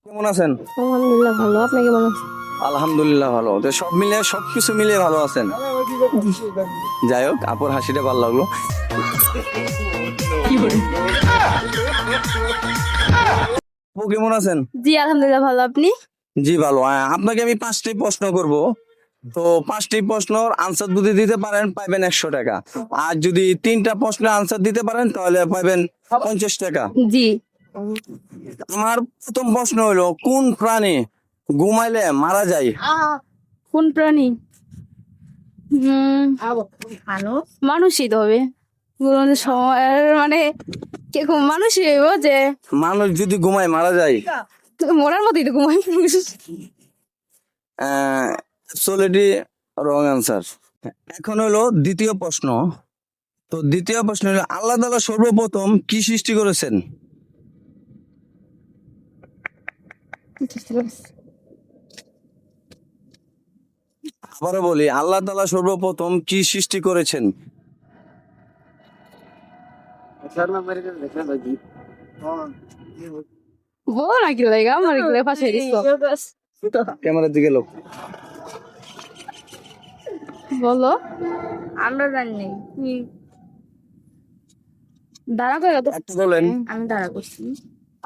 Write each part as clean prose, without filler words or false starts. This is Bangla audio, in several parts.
কেমন আছেন? আলহামদুলিল্লাহ ভালো। আপনি কেমন আছেন? আলহামদুলিল্লাহ ভালো। তো সব মিলে সবকিছু মিলিয়ে ভালো আছেন? যাই হোক, আপুর হাসিটা ভালো লাগলো। আপু কেমন আছেন? জি আলহামদুলিল্লাহ ভালো। আপনি? জি ভালো। আপনাকে আমি 5টি প্রশ্ন করব। তো 5টি প্রশ্নর আনসার যদি দিতে পারেন পাইবেন 100 টাকা। আর যদি 3টা প্রশ্নের আনসার দিতে পারেন তাহলে পাইবেন 50 টাকা। জি। আমার প্রথম প্রশ্ন হলো, কোন প্রাণী ঘুমাইলে মারা যায়? কোন প্রাণী? মানুষই তো হবে। কোনো সময়ের মানে মানুষই হইব যে মানুষ যদি ঘুমায় মারা যায়? মরার মতোই তো ঘুমাই। Absolutely wrong answer. এখন হলো দ্বিতীয় প্রশ্ন। তো দ্বিতীয় প্রশ্ন হলো, আল্লাহ তাআলা সর্বপ্রথম কি সৃষ্টি করেছেন? আবারও বলি, আল্লাহ তাআলা সর্বপ্রথম কি সৃষ্টি করেছেন? বলো না কি লাগে আমার এগুলো পাশে ক্যামেরার দিকে লোক। বলো। আমরা জানি দাঁড়া করে তো একটা বলেন। আমি দাঁড়া করছি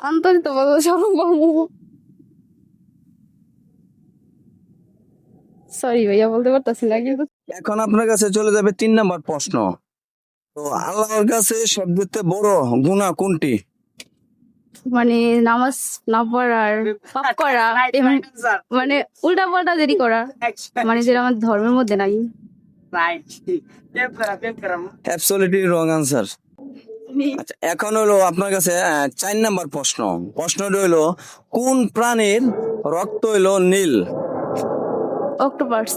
আন্তরিক তো বলো সম্ভব। সরি ভাইয়া বলতে পারতাছি না কিন্তু এখন আপনার কাছে চলে যাবে 3 নম্বর প্রশ্ন। তো আল্লাহর কাছে সবচেয়ে বড় গুনাহ কোনটি? মানে নামাজ না পড়ার পাপ করা মানে উল্টা পাল্টা দেরি করা মানে যেটা আমার ধর্মের মধ্যে নাই। Absolutely wrong answer. আচ্ছা, এখন হলো আপনার কাছে 4 নম্বর প্রশ্ন। প্রশ্নটা হলো, কোন প্রাণীর রক্ত হলো নীল? অক্টোপাস।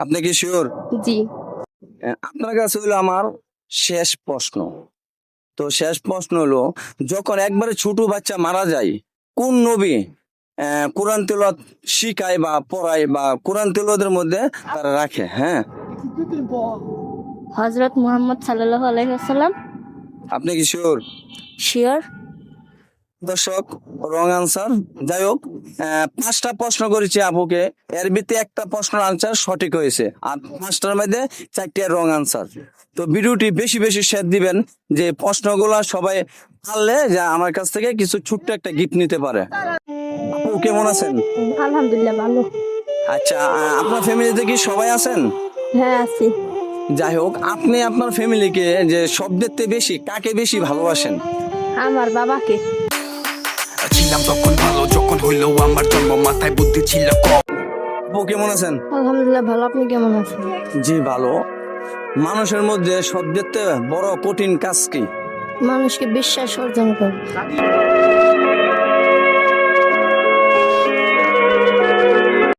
আপনি কি শিওর? জি। আপনার কাছে হলো আমার শেষ প্রশ্ন। তো শেষ প্রশ্ন হলো, যখন একবারে ছোট বাচ্চা মারা যায়, কোন নবী কোরআন তেলাওয়াত শিখায় বা পড়ায় বা কোরআন তেলাওয়াতের মধ্যে তারা রাখে? হ্যাঁ, হযরত মুহাম্মদ সাল্লাল্লাহু আলাইহি ওয়াসাল্লাম। আপনি কি শিওর? শিওর। দর্শক, রং আনসার। যাই হোক, 5টা প্রশ্ন করেছি আপুকে, এর ভিতরে একটা প্রশ্নের আনসার সঠিক হয়েছে আর 5টার মধ্যে 4টা রং আনসার। তো ভিডিওটি বেশি বেশি শেয়ার দিবেন, যে প্রশ্নগুলা সবাই পারলে যে আমার কাছ থেকে কিছু ছোট্ট একটা গিফট নিতে পারে। আপু কেমন আছেন? আলহামদুলিল্লাহ ভালো। আচ্ছা, আপনার ফ্যামিলিতে কি সবাই আছেন? হ্যাঁ আছি। যাই হোক, আপনি আপনার ফ্যামিলিকে যে সবচেয়ে বেশি কাকে বেশি ভালোবাসেন? আমার বাবাকে। ছিলাম তখন ভালো, যখন হইলো আমার জন্ম মাথায় বুদ্ধি ছিল কম। আপু কেমন আছেন? আলহামদুলিল্লাহ ভালো। আপনি কেমন আছেন? জি ভালো। মানুষের মধ্যে সবচেয়ে বড় কঠিন কাজ কি? মানুষকে বিশ্বাস অর্জন করে।